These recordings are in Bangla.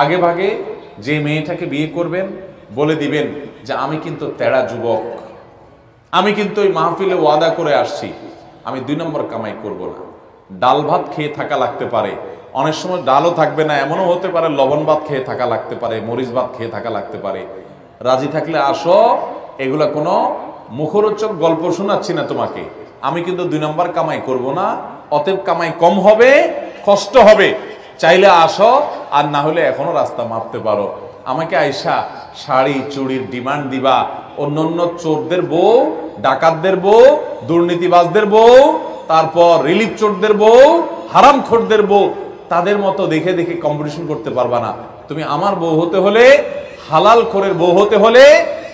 আগে ভাগে যে মেয়েটাকে বিয়ে করবেন বলে দিবেন যে আমি কিন্তু তেড়া যুবক, আমি কিন্তু ওই মাহফিলে ওয়াদা করে আসছি, আমি 2 নম্বর কামাই করব না। ডাল ভাত খেয়ে থাকা লাগতে পারে, অনেক সময় ডালও থাকবে না, এমনও হতে পারে লবণ ভাত খেয়ে থাকা লাগতে পারে, মরিচ ভাত খেয়ে থাকা লাগতে পারে। রাজি থাকলে আসো, এগুলা কোনো মুখরোচক গল্প শোনাচ্ছি না তোমাকে, আমি কিন্তু 2 নম্বর কামাই করব না, অতএব কামাই কম হবে, কষ্ট হবে, চাইলে আসো, আর না হলে এখনো রাস্তা মাপতে পারো। আমাকে আইসা শাড়ি চুড়ির ডিমান্ড দিবা, অন্য চোরদের বউ, ডাকাতদের বউ, দুর্নীতিবাজদের বউ, তারপর রিলিফ চোরদের বউ, হারামখোরদের বউ, তাদের মতো দেখে দেখে কম্পিটিশন করতে পারবা না। তুমি আমার বউ হতে হলে, হালাল খোরের বউ হতে হলে,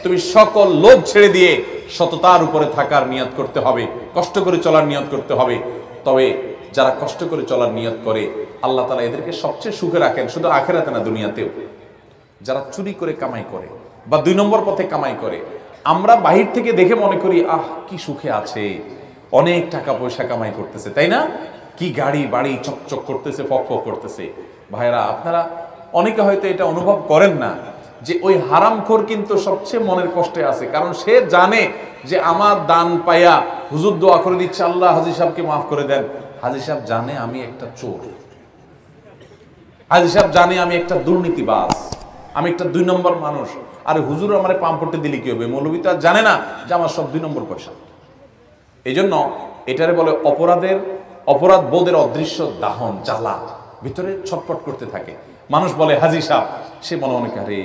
তুমি সকল লোভ ছেড়ে দিয়ে সততার উপরে থাকার নিয়ত করতে হবে, কষ্ট করে চলার নিয়ত করতে হবে। তবে যারা কষ্ট করে চলার নিয়ত করে আল্লাহ তাআলা এদেরকে সবচেয়ে সুখে রাখেন, শুধু আখিরাতে না দুনিয়াতেও। যারা চুরি করে কামাই করে বা 2 নম্বর পথে কামাই করে, আমরা বাহির থেকে দেখে মনে করি আহ কি সুখে আছে, অনেক টাকা পয়সা কামাই করতেছে, তাই না? কি গাড়ি বাড়ি চকচক করতেছে, ফক ফক করতেছে। ভাইরা, আপনারা অনেকে হয়তো এটা অনুভব করেন না যে ওই হারামখোর কিন্তু সবচেয়ে মনের কষ্টে আছে, কারণ সে জানে যে আমার দান পাইয়া হুজুর দোয়া করে দিচ্ছে আল্লাহ হাজী সাহেবকে মাফ করে দেন। হাজী সাহেব জানে আমি একটা চোর, হাজী সাহেব জানে আমি একটা দুর্নীতিবাজ, আমি একটা 2 নম্বর মানুষ। আরে হুজুর আমারে পাম্পটে দিলে কি হবে? মৌলবী তো আর জানে না যে আমার সব 2 নম্বর পয়সা। এই জন্য এটারে বলে অপরাধ বোধের অদৃশ্য দাহন, জ্বালা ভিতরে ছটফট করতে থাকে। মানুষ বলে হাজী সাহেব, সে মনে মনে আরে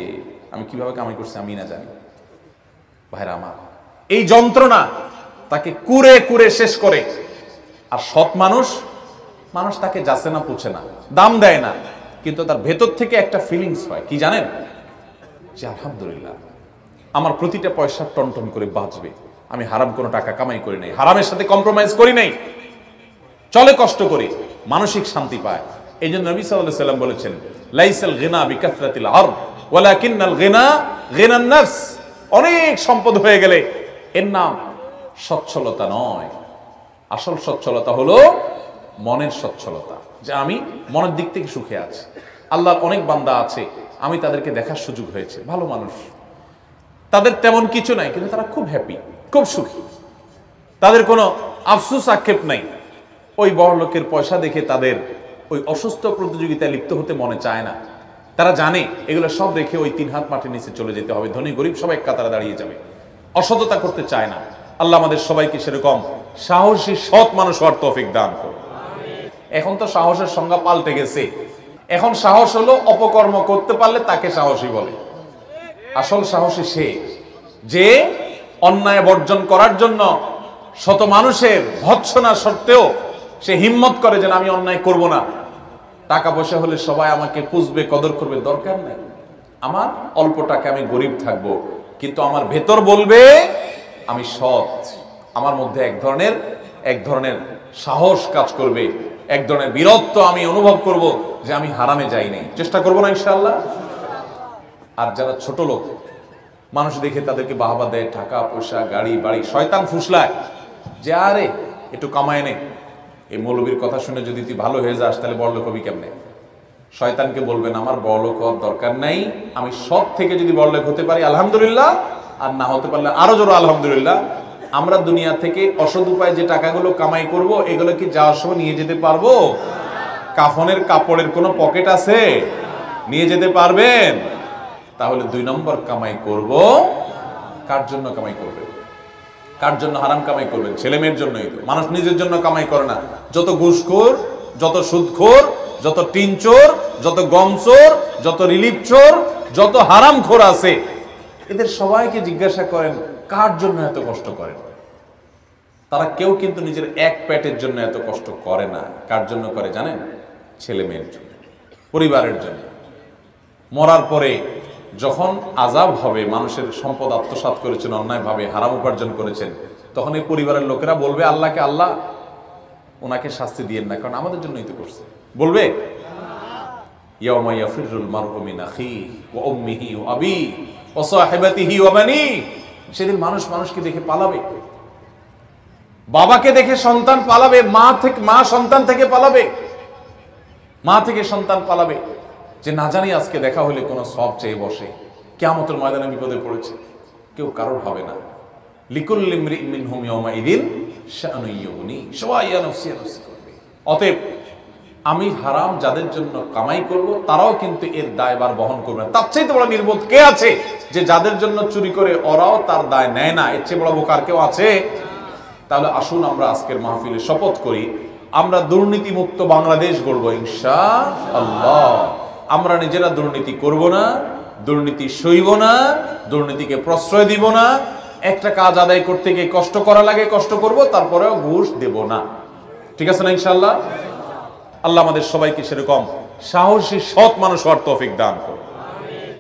আমি কিভাবে কামাই করছি আমি না জানি। ভাইরা আমার, এই যন্ত্রণা তাকে কুরে কুরে শেষ করে। আর সৎ মানুষ তাকে যাচ্ছে না, পুছে না, দাম দেয় না, কিন্তু তার ভেতর থেকে একটা ফিলিংস হয় কি জানেন, যে আলহামদুলিল্লাহ আমার প্রতিটা পয়সা টনটন করে বাঁচবে, আমি হারাম কোনো টাকা কামাই করি নাই, হারামের সাথে কম্প্রোমাইজ করি নাই, চলে কষ্ট করে, মানসিক শান্তি পায়। এই জন্য নবী সাল্লাল্লাহু আলাইহি ওয়াসাল্লাম বলেছেন, লাইসাল গিনা বিকাসরাতিল আরদ ওয়ালাকিন্নাল গিনা গিনান নাফস। অনেক সম্পদ হয়ে গেলে এর নাম সচ্ছলতা নয়, আসল সচ্ছলতা হলো মনের সচ্ছলতা, যে আমি মনের দিক থেকে সুখে আছি। আল্লাহর অনেক বান্দা আছে, আমি তাদেরকে দেখার সুযোগ হয়েছে, ভালো মানুষ, তাদের তেমন কিছু নাই, কিন্তু তারা খুব হ্যাপি, খুব সুখী, তাদের কোনো আফসোস আক্ষেপ নাই। ওই বড় লোকের পয়সা দেখে তাদের ওই অসুস্থ প্রতিযোগিতায় লিপ্ত হতে মনে চায় না। তারা জানে এগুলো সব রেখে ওই 3 হাত মাটির নিচে চলে যেতে হবে, ধনী গরিব সবাই এক কাতারে দাঁড়িয়ে যাবে, অসততা করতে চায় না। আল্লাহ আমাদের সবাইকে সেরকম সাহসী সৎ মানুষ হওয়ার তৌফিক দান করুন। এখন তো সাহসের সংজ্ঞা পাল্টে গেছে, এখন সাহস হলো অপকর্ম করতে পারলে তাকে সাহসী বলে। আসল সাহসী সে যে অন্যায় বর্জন করার জন্য শত মানুষের ভৎসনা সত্ত্বেও সে হিম্মত করে যে আমি অন্যায় করব না। টাকা পয়সা হলে সবাই আমাকে পুষবে, কদর করবে, দরকার নেই, আমার অল্প টাকা, আমি গরিব থাকবো, কিন্তু আমার ভেতর বলবে আমি সৎ, আমার মধ্যে এক ধরনের সাহস কাজ করবে, এক ধরনের বীরত্ব আমি অনুভব করব যে আমি হারামে যাই নাই, চেষ্টা করবো না ইনশাআল্লাহ। আর যারা ছোট লোক, মানুষ দেখে তাদেরকে বাহবা দেয়, টাকা পয়সা গাড়ি বাড়ি, শয়তান ফুসলায় যে আরে একটু কামায় নে, এই মৌলবীর কথা শুনে যদি তুই ভালো হয়ে যাস তাহলে বড়লোক হবি কেমনে? শয়তানকে বলবেন আমার বড়লোক হওয়ার দরকার নাই, আমি সৎ থেকে যদি বড়লোক হতে পারি আলহামদুলিল্লাহ, আর না হতে পারলে আরো জোর আলহামদুলিল্লাহ। আমরা দুনিয়া থেকে অসৎ উপায়ে যে টাকাগুলো কামাই করব, এগুলো কি যাওয়ার সময় নিয়ে যেতে পারবো? কাফনের কাপড়ের কোনো পকেট আছে? নিয়ে যেতে পারবেন? তাহলে 2 নম্বর কামাই করব। কার জন্য কামাই করবেন? কার জন্য হারাম কামাই করবেন? ছেলে মেয়ের জন্যই তো। মানুষ নিজের জন্য কামাই করে না। যত ঘুষখোর, যত সুদখোর, যত টিন চোর, যত গম চোর, যত রিলিফ চোর, যত হারামখোর আছে, এদের সবাইকে জিজ্ঞাসা করেন কার জন্য এত কষ্ট করেন। তারা কেউ কিন্তু নিজের এক পেটের জন্য এত কষ্ট করে না। কার জন্য করে জানেন? ছেলে মেয়ের জন্য, পরিবারের জন্য। মরার পরে যখন আযাব হবে, মানুষের সম্পদ আত্মসাৎ করেছেন, অন্যায়ভাবে হারাম উপার্জন করেছেন, তখন এই পরিবারের লোকেরা বলবে আল্লাহকে, আল্লাহ ওনাকে শাস্তি দিয়েন না, কারণ আমাদের জন্যই তো করছে। বলবে ইয়াউমা ইয়াফিরুল মারউ মিন আখিহি ওয়া উম্মিহি ওয়া আবিহি ওয়া সাহিবাতিহি ওয়া বানিহি। সেদিন মানুষ মানুষকে দেখে পালাবে, বাবাকে দেখে সন্তান পালাবে, মা সন্তান থেকে পালাবে, মা থেকে সন্তান পালাবে। যে না জানি আজকে দেখা হলে কোনো সব চেয়ে বসে, কিয়ামতের ময়দানে বিপদে পড়েছে, কেউ কারোর হবে না। লিকুল্লি ইমরিইন মিনহুম ইয়াওমাইযিন শাআনুন ইউগনি, সবাই ইয়া নাফসি ইয়া নাফসি করবে। অতএব আমি হারাম যাদের জন্য কামাই করব তারাও কিন্তু এর দায়ভার বহন করবে না। তার চাইতে বড় নির্বোধ কে আছে যে যাদের জন্য চুরি করে ওরাও তার দায় নেয় না? এর চেয়ে বড় বোকার কেউ আছে? তাহলে আসুন আমরা আজকের মাহফিলে শপথ করি, আমরা দুর্নীতি মুক্ত বাংলাদেশ গড়ব ইনশাআল্লাহ। আমরা নিজেরা দুর্নীতি করব না, দুর্নীতি সইব না, দুর্নীতিকে প্রশ্রয় দিব না। একটা কাজ আদায় করতে গিয়ে কষ্ট করা লাগে, কষ্ট করব, তারপরেও ঘুষ দেব না। ঠিক আছে না ইনশাআল্লাহ? আল্লাহ আমাদের সবাইকে সেরকম সাহসী সৎ মানুষ হওয়ার তৌফিক দান করুন।